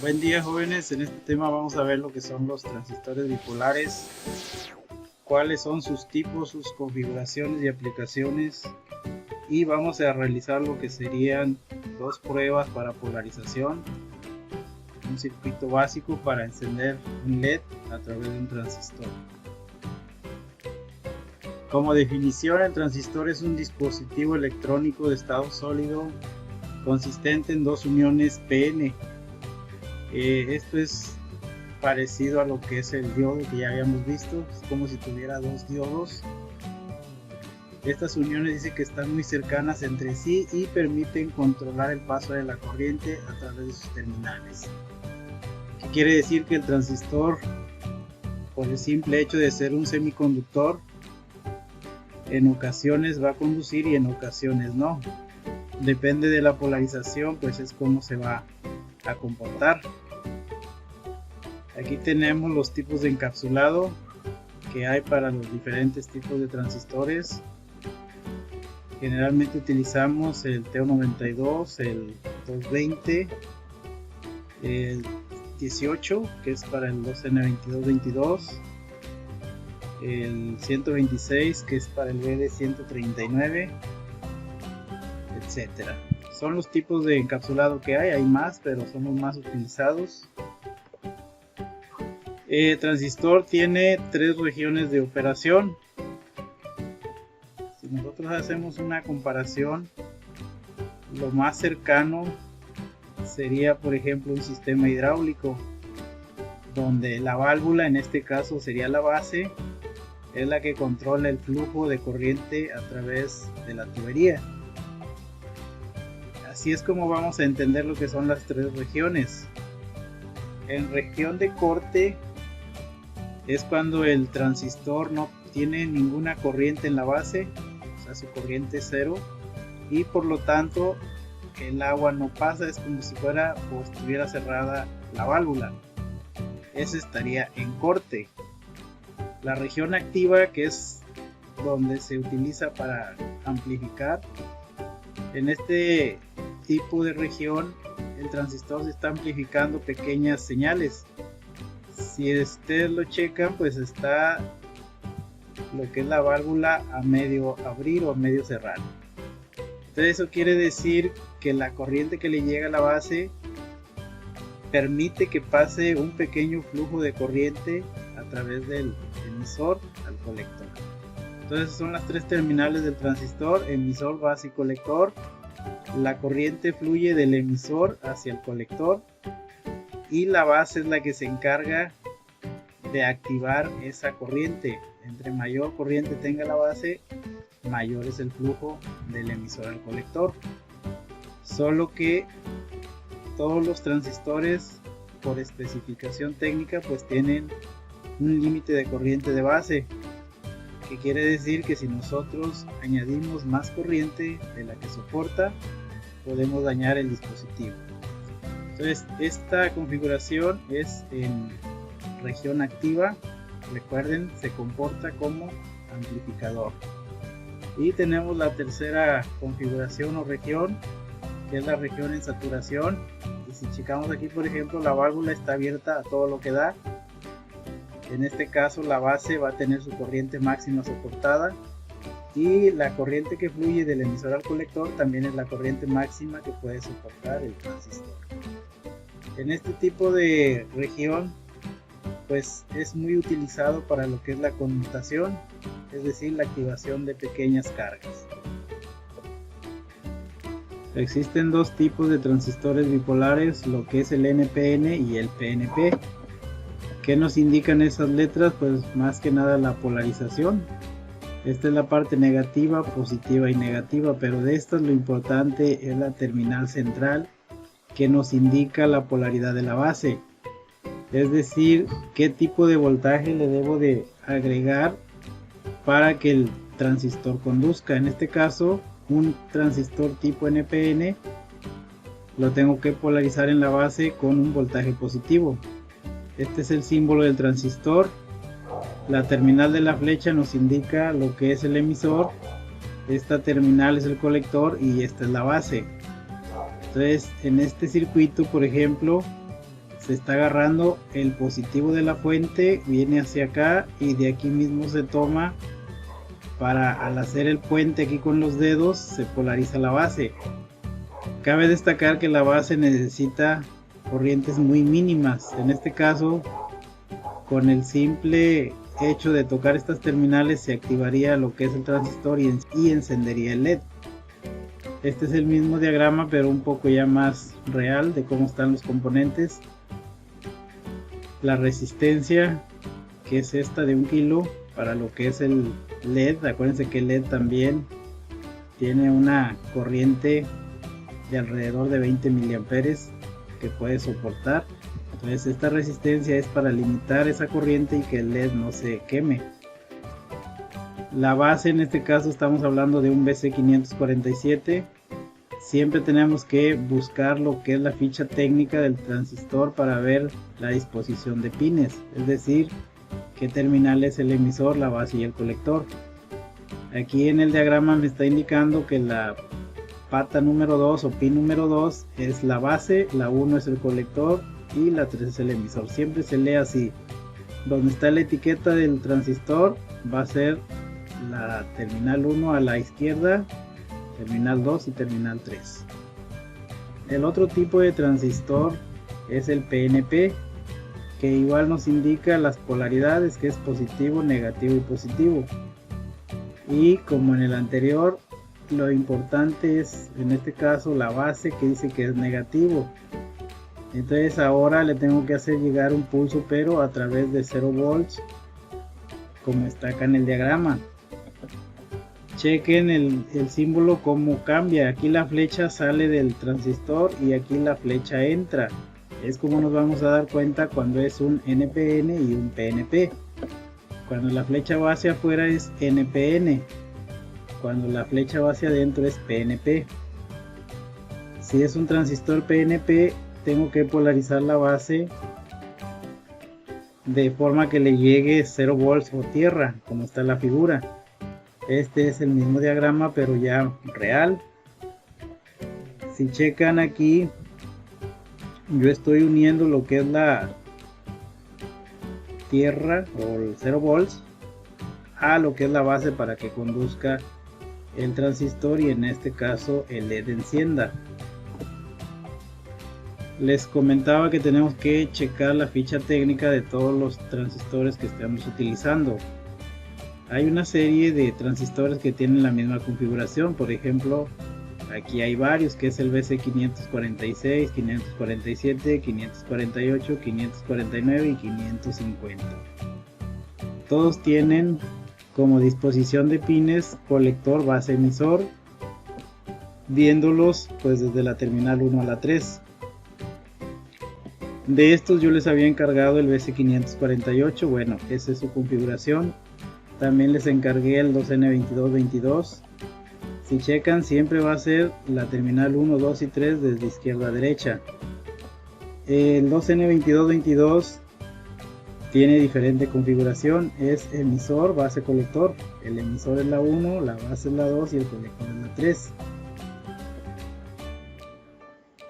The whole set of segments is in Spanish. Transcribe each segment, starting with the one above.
Buen día, jóvenes. En este tema vamos a ver lo que son los transistores bipolares, cuáles son sus tipos, sus configuraciones y aplicaciones, y vamos a realizar lo que serían dos pruebas para polarización, un circuito básico para encender un LED a través de un transistor. Como definición, el transistor es un dispositivo electrónico de estado sólido consistente en dos uniones PN. Esto es parecido a lo que es el diodo que ya habíamos visto, es como si tuviera dos diodos. Estas uniones dice que están muy cercanas entre sí y permiten controlar el paso de la corriente a través de sus terminales. ¿Qué quiere decir? Que el transistor, por el simple hecho de ser un semiconductor, en ocasiones va a conducir y en ocasiones no. Depende de la polarización, pues es como se va a comportar. Aquí tenemos los tipos de encapsulado que hay para los diferentes tipos de transistores. Generalmente utilizamos el TO92, el 220, el 18, que es para el 2N2222, el 126, que es para el BD139, etcétera. Son los tipos de encapsulado que hay más, pero son los más utilizados. El transistor tiene tres regiones de operación. Si nosotros hacemos una comparación, lo más cercano sería, por ejemplo, un sistema hidráulico, donde la válvula, en este caso sería la base, es la que controla el flujo de corriente a través de la tubería. Así es como vamos a entender lo que son las tres regiones. En región de corte es cuando el transistor no tiene ninguna corriente en la base, o sea, su corriente es cero, y por lo tanto el agua no pasa, es como si fuera o estuviera cerrada la válvula. Ese estaría en corte. La región activa, que es donde se utiliza para amplificar, en este tipo de región el transistor se está amplificando pequeñas señales. Si ustedes lo checan, pues está lo que es la válvula a medio abrir o a medio cerrar. Entonces eso quiere decir que la corriente que le llega a la base permite que pase un pequeño flujo de corriente a través del emisor al colector. Entonces son las tres terminales del transistor: emisor, base y colector. La corriente fluye del emisor hacia el colector y la base es la que se encarga de activar esa corriente. Entre mayor corriente tenga la base, mayor es el flujo del emisor al colector. Solo que todos los transistores, por especificación técnica, pues tienen un límite de corriente de base, que quiere decir que si nosotros añadimos más corriente de la que soporta, podemos dañar el dispositivo. Entonces esta configuración es en región activa. Recuerden, se comporta como amplificador. Y tenemos la tercera configuración o región, que es la región en saturación. Y si checamos aquí, por ejemplo, la válvula está abierta a todo lo que da. En este caso la base va a tener su corriente máxima soportada, y la corriente que fluye del emisor al colector también es la corriente máxima que puede soportar el transistor. En este tipo de región, pues es muy utilizado para lo que es la conmutación, es decir, la activación de pequeñas cargas. Existen dos tipos de transistores bipolares, lo que es el NPN y el PNP. ¿Qué nos indican esas letras? Pues más que nada la polarización. Esta es la parte negativa, positiva y negativa, pero de estas lo importante es la terminal central, que nos indica la polaridad de la base. Es decir, qué tipo de voltaje le debo de agregar para que el transistor conduzca. En este caso, un transistor tipo NPN lo tengo que polarizar en la base con un voltaje positivo. Este es el símbolo del transistor. La terminal de la flecha nos indica lo que es el emisor, esta terminal es el colector y esta es la base. Entonces en este circuito, por ejemplo, se está agarrando el positivo de la fuente, viene hacia acá y de aquí mismo se toma para, al hacer el puente aquí con los dedos, se polariza la base. Cabe destacar que la base necesita corrientes muy mínimas. En este caso, con el simple hecho de tocar estas terminales se activaría lo que es el transistor y encendería el LED. Este es el mismo diagrama, pero un poco ya más real de cómo están los componentes. La resistencia, que es esta de 1 kilo, para lo que es el LED. Acuérdense que el LED también tiene una corriente de alrededor de 20 miliamperes que puede soportar. Entonces esta resistencia es para limitar esa corriente y que el LED no se queme. La base, en este caso estamos hablando de un BC547. Siempre tenemos que buscar lo que es la ficha técnica del transistor para ver la disposición de pines, es decir, qué terminal es el emisor, la base y el colector. Aquí en el diagrama me está indicando que la pata número 2 o pin número 2 es la base, la 1 es el colector y la 3 es el emisor. Siempre se lee así. Donde está la etiqueta del transistor va a ser la terminal 1 a la izquierda, terminal 2 y terminal 3. El otro tipo de transistor es el PNP, que igual nos indica las polaridades, que es positivo, negativo y positivo. Y como en el anterior, lo importante es en este caso la base, que dice que es negativo. Entonces ahora le tengo que hacer llegar un pulso, pero a través de 0 volts, como está acá en el diagrama. Chequen el símbolo cómo cambia. Aquí la flecha sale del transistor y aquí la flecha entra. Es como nos vamos a dar cuenta cuando es un NPN y un PNP. Cuando la flecha va hacia afuera es NPN. Cuando la flecha va hacia adentro es PNP. Si es un transistor PNP, tengo que polarizar la base de forma que le llegue 0 volts o tierra, como está en la figura. Este es el mismo diagrama, pero ya real. Si checan aquí, yo estoy uniendo lo que es la tierra o el 0 volts a lo que es la base para que conduzca el transistor y en este caso el LED encienda. Les comentaba que tenemos que checar la ficha técnica de todos los transistores que estamos utilizando. Hay una serie de transistores que tienen la misma configuración. Por ejemplo, aquí hay varios, que es el BC546, 547, 548, 549 y 550. Todos tienen como disposición de pines colector, base, emisor, viéndolos pues desde la terminal 1 a la 3. De estos yo les había encargado el BC548, bueno, esa es su configuración. También les encargué el 2N2222. Si checan, siempre va a ser la terminal 1, 2 y 3 desde izquierda a derecha. El 2N2222 tiene diferente configuración, es emisor, base, colector. El emisor es la 1, la base es la 2 y el colector es la 3.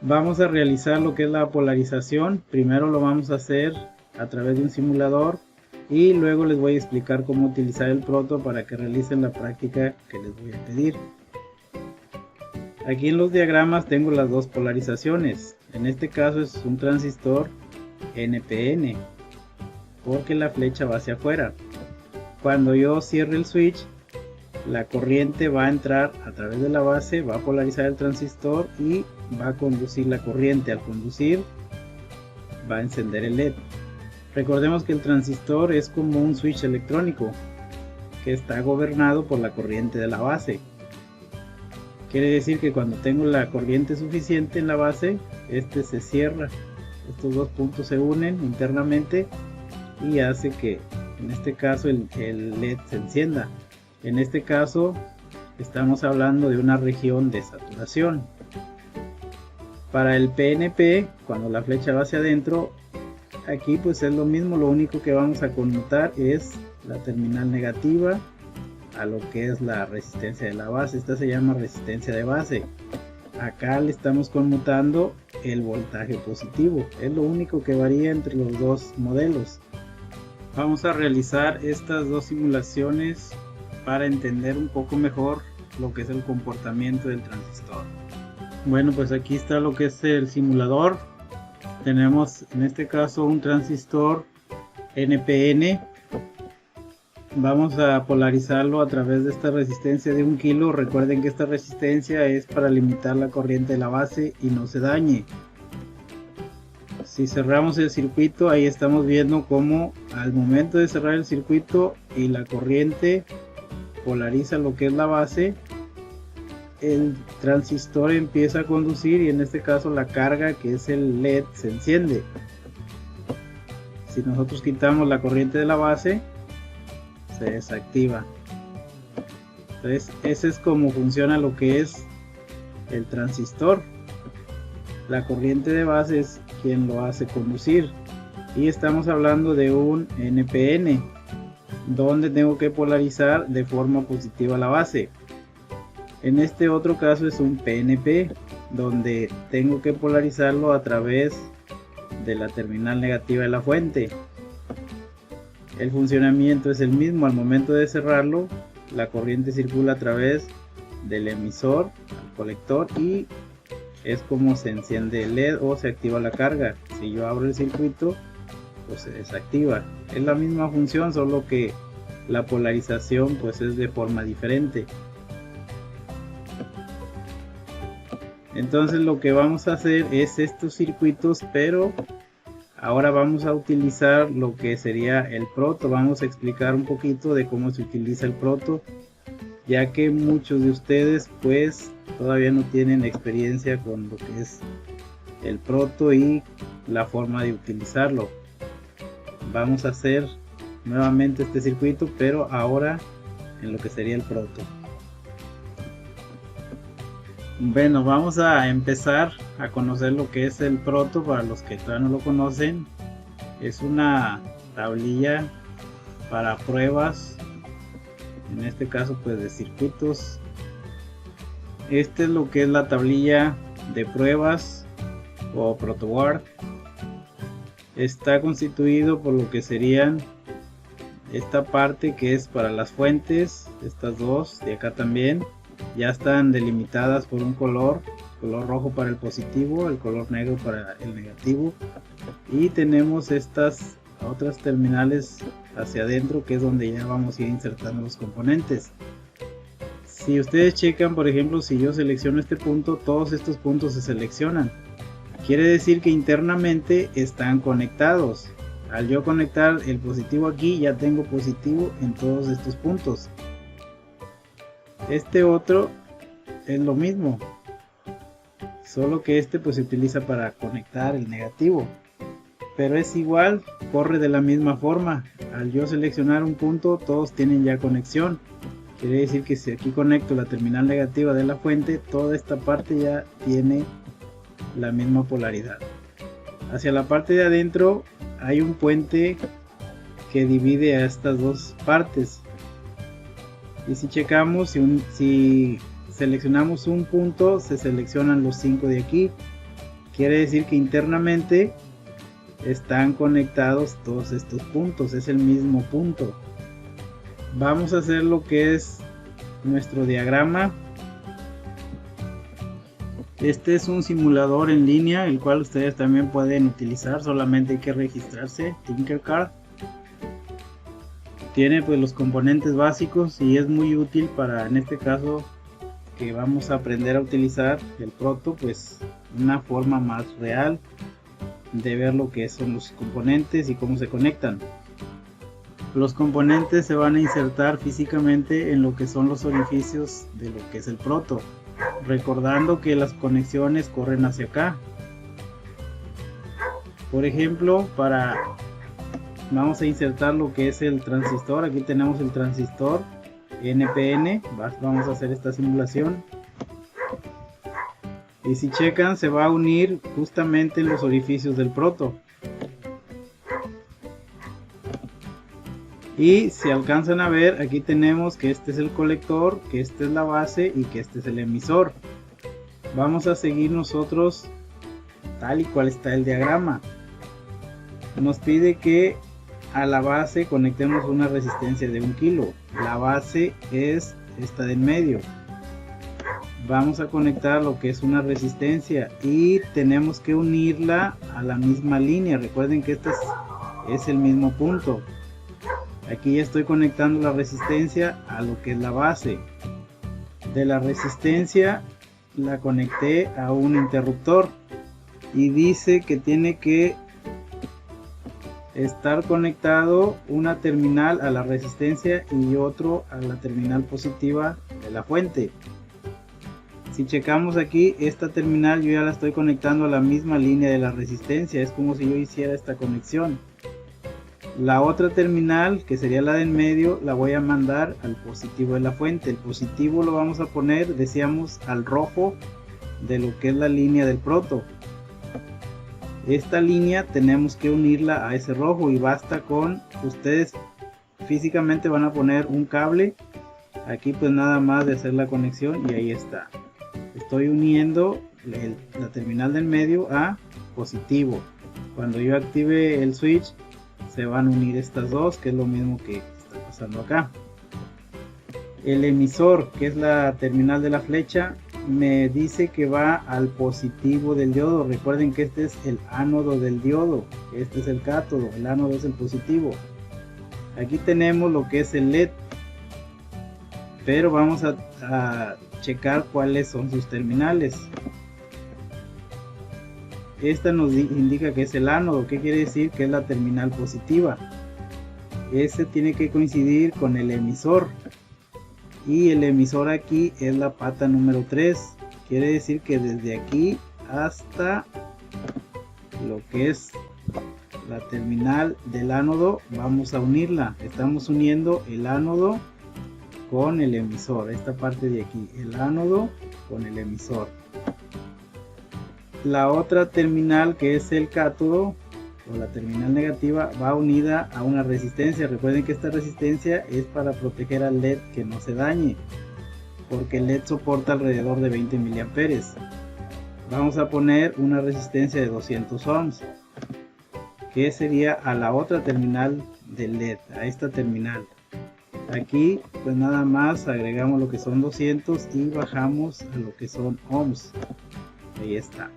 Vamos a realizar lo que es la polarización. Primero lo vamos a hacer a través de un simulador y luego les voy a explicar cómo utilizar el proto para que realicen la práctica que les voy a pedir. Aquí en los diagramas tengo las dos polarizaciones. En este caso es un transistor NPN porque la flecha va hacia afuera. Cuando yo cierre el switch, la corriente va a entrar a través de la base, va a polarizar el transistor y va a conducir la corriente. Al conducir va a encender el LED. Recordemos que el transistor es como un switch electrónico que está gobernado por la corriente de la base. Quiere decir que cuando tengo la corriente suficiente en la base, este se cierra. Estos dos puntos se unen internamente y hace que en este caso el LED se encienda. En este caso estamos hablando de una región de saturación. Para el PNP, cuando la flecha va hacia adentro, aquí pues es lo mismo, lo único que vamos a conmutar es la terminal negativa a lo que es la resistencia de la base. Esta se llama resistencia de base. acá le estamos conmutando el voltaje positivo. Es lo único que varía entre los dos modelos. Vamos a realizar estas dos simulaciones para entender un poco mejor lo que es el comportamiento del transistor. Bueno, pues aquí está lo que es el simulador. Tenemos en este caso un transistor NPN. Vamos a polarizarlo a través de esta resistencia de 1 kilo. Recuerden que esta resistencia es para limitar la corriente de la base y no se dañe. Si cerramos el circuito, ahí estamos viendo cómo al momento de cerrar el circuito y la corriente polariza lo que es la base, el transistor empieza a conducir y en este caso la carga, que es el LED, se enciende. Si nosotros quitamos la corriente de la base, se desactiva. Entonces ese es como funciona lo que es el transistor. La corriente de base es quien lo hace conducir, y estamos hablando de un NPN donde tengo que polarizar de forma positiva la base. En este otro caso es un PNP donde tengo que polarizarlo a través de la terminal negativa de la fuente. El funcionamiento es el mismo. Al momento de cerrarlo, la corriente circula a través del emisor al colector y es como se enciende el LED o se activa la carga. Si yo abro el circuito, pues se desactiva. Es la misma función, solo que la polarización pues es de forma diferente. Entonces lo que vamos a hacer es estos circuitos, pero ahora vamos a utilizar lo que sería el proto. Vamos a explicar un poquito de cómo se utiliza el proto, ya que muchos de ustedes pues todavía no tienen experiencia con lo que es el proto y la forma de utilizarlo. Vamos a hacer nuevamente este circuito, pero ahora en lo que sería el proto. Bueno, vamos a empezar a conocer lo que es el proto. Para los que todavía no lo conocen, es una tablilla para pruebas, en este caso pues de circuitos. Este es lo que es la tablilla de pruebas o protoboard. Está constituido por lo que serían esta parte que es para las fuentes, estas dos de acá también ya están delimitadas por un color rojo para el positivo, el color negro para el negativo, y tenemos estas otras terminales hacia adentro, que es donde ya vamos a ir insertando los componentes. Si ustedes checan, por ejemplo, si yo selecciono este punto, todos estos puntos se seleccionan. Quiere decir que internamente están conectados. Al yo conectar el positivo aquí, ya tengo positivo en todos estos puntos. Este otro es lo mismo, solo que este pues se utiliza para conectar el negativo, pero es igual, corre de la misma forma. Al yo seleccionar un punto, todos tienen ya conexión. Quiere decir que si aquí conecto la terminal negativa de la fuente, toda esta parte ya tiene la misma polaridad. Hacia la parte de adentro hay un puente que divide a estas dos partes. Y si checamos, si seleccionamos un punto, se seleccionan los 5 de aquí. Quiere decir que internamente están conectados todos estos puntos, es el mismo punto. Vamos a hacer lo que es nuestro diagrama. Este es un simulador en línea, el cual ustedes también pueden utilizar, solamente hay que registrarse, Tinkercad. Tiene pues los componentes básicos y es muy útil para, en este caso, que vamos a aprender a utilizar el proto, pues una forma más real de ver lo que son los componentes y cómo se conectan. Los componentes se van a insertar físicamente en lo que son los orificios de lo que es el proto, recordando que las conexiones corren hacia acá. Por ejemplo, vamos a insertar lo que es el transistor. Aquí tenemos el transistor NPN. Vamos a hacer esta simulación. Y si checan, se va a unir justamente en los orificios del proto. Y si alcanzan a ver, aquí tenemos que este es el colector, que este es la base y que este es el emisor. Vamos a seguir nosotros tal y cual está el diagrama. Nos pide que a la base conectemos una resistencia de 1 kilo. La base es esta de en medio. Vamos a conectar lo que es una resistencia y tenemos que unirla a la misma línea. Recuerden que este es el mismo punto. Aquí ya estoy conectando la resistencia a lo que es la base. De la resistencia la conecté a un interruptor y dice que tiene que estar conectado una terminal a la resistencia y otro a la terminal positiva de la fuente. Si checamos aquí, esta terminal yo ya la estoy conectando a la misma línea de la resistencia. Es como si yo hiciera esta conexión. La otra terminal, que sería la de en medio, la voy a mandar al positivo de la fuente. El positivo lo vamos a poner, decíamos, al rojo de lo que es la línea del proto. Esta línea tenemos que unirla a ese rojo y basta con, ustedes físicamente van a poner un cable. Aquí pues nada más de hacer la conexión y ahí está. Estoy uniendo la terminal del medio a positivo. Cuando yo active el switch se van a unir estas dos, que es lo mismo que está pasando acá. El emisor, que es la terminal de la flecha, me dice que va al positivo del diodo. Recuerden que este es el ánodo del diodo, este es el cátodo, el ánodo es el positivo. Aquí tenemos lo que es el LED, pero vamos a checar cuáles son sus terminales. Esta nos indica que es el ánodo. ¿Qué quiere decir? Que es la terminal positiva. Ese tiene que coincidir con el emisor, y el emisor aquí es la pata número 3. Quiere decir que desde aquí hasta lo que es la terminal del ánodo vamos a unirla. Estamos uniendo el ánodo con el emisor, esta parte de aquí, el ánodo con el emisor. La otra terminal, que es el cátodo o la terminal negativa, va unida a una resistencia. Recuerden que esta resistencia es para proteger al LED que no se dañe, porque el LED soporta alrededor de 20 miliamperes. Vamos a poner una resistencia de 200 ohms, que sería a la otra terminal del LED, a esta terminal. Aquí pues nada más agregamos lo que son 200 y bajamos a lo que son ohms. Ahí está.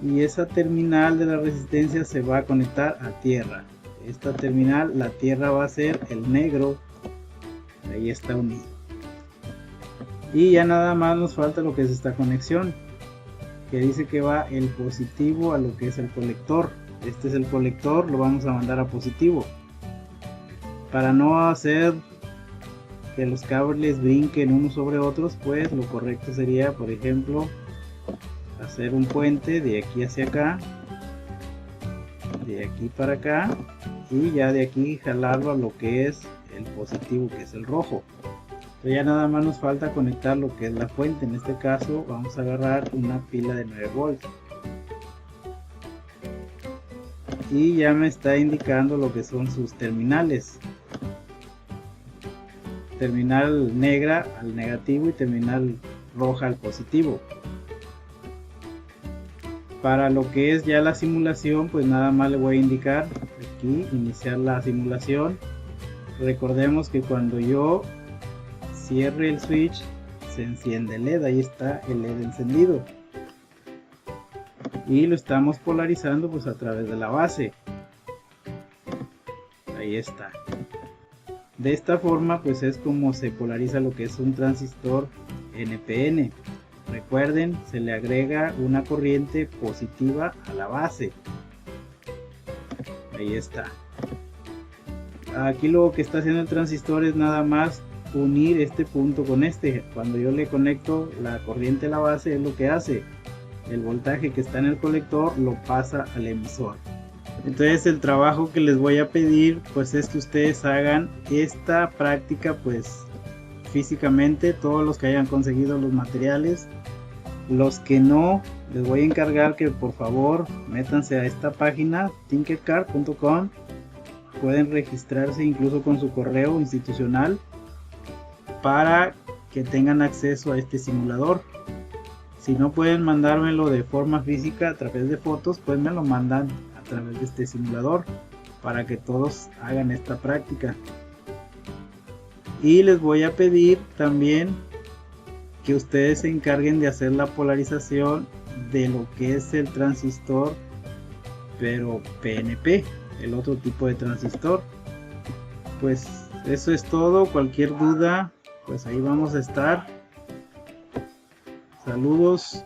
Y esa terminal de la resistencia se va a conectar a tierra. Esta terminal, la tierra va a ser el negro. Ahí está unido. Y ya nada más nos falta lo que es esta conexión, que dice que va el positivo a lo que es el colector. Este es el colector, lo vamos a mandar a positivo. Para no hacer que los cables brinquen unos sobre otros, pues lo correcto sería, por ejemplo, hacer un puente de aquí hacia acá, de aquí para acá, y ya de aquí jalarlo a lo que es el positivo, que es el rojo. Pero ya nada más nos falta conectar lo que es la fuente. En este caso vamos a agarrar una pila de 9 volts y ya me está indicando lo que son sus terminales. Terminal negra al negativo y terminal roja al positivo. Para lo que es ya la simulación, pues nada más le voy a indicar aquí iniciar la simulación. Recordemos que cuando yo cierre el switch se enciende el LED. Ahí está el LED encendido y lo estamos polarizando pues a través de la base. Ahí está. De esta forma pues es como se polariza lo que es un transistor NPN. Recuerden, se le agrega una corriente positiva a la base. Ahí está. Aquí lo que está haciendo el transistor es nada más unir este punto con este. Cuando yo le conecto la corriente a la base, es lo que hace. El voltaje que está en el colector lo pasa al emisor. Entonces el trabajo que les voy a pedir pues es que ustedes hagan esta práctica pues físicamente, todos los que hayan conseguido los materiales. Los que no, les voy a encargar que por favor métanse a esta página tinkercad.com. pueden registrarse incluso con su correo institucional para que tengan acceso a este simulador. Si no pueden mandármelo de forma física a través de fotos, pues me lo mandan a través de este simulador para que todos hagan esta práctica. Y les voy a pedir también que ustedes se encarguen de hacer la polarización de lo que es el transistor, pero PNP, el otro tipo de transistor. Pues eso es todo. Cualquier duda, pues ahí vamos a estar. Saludos.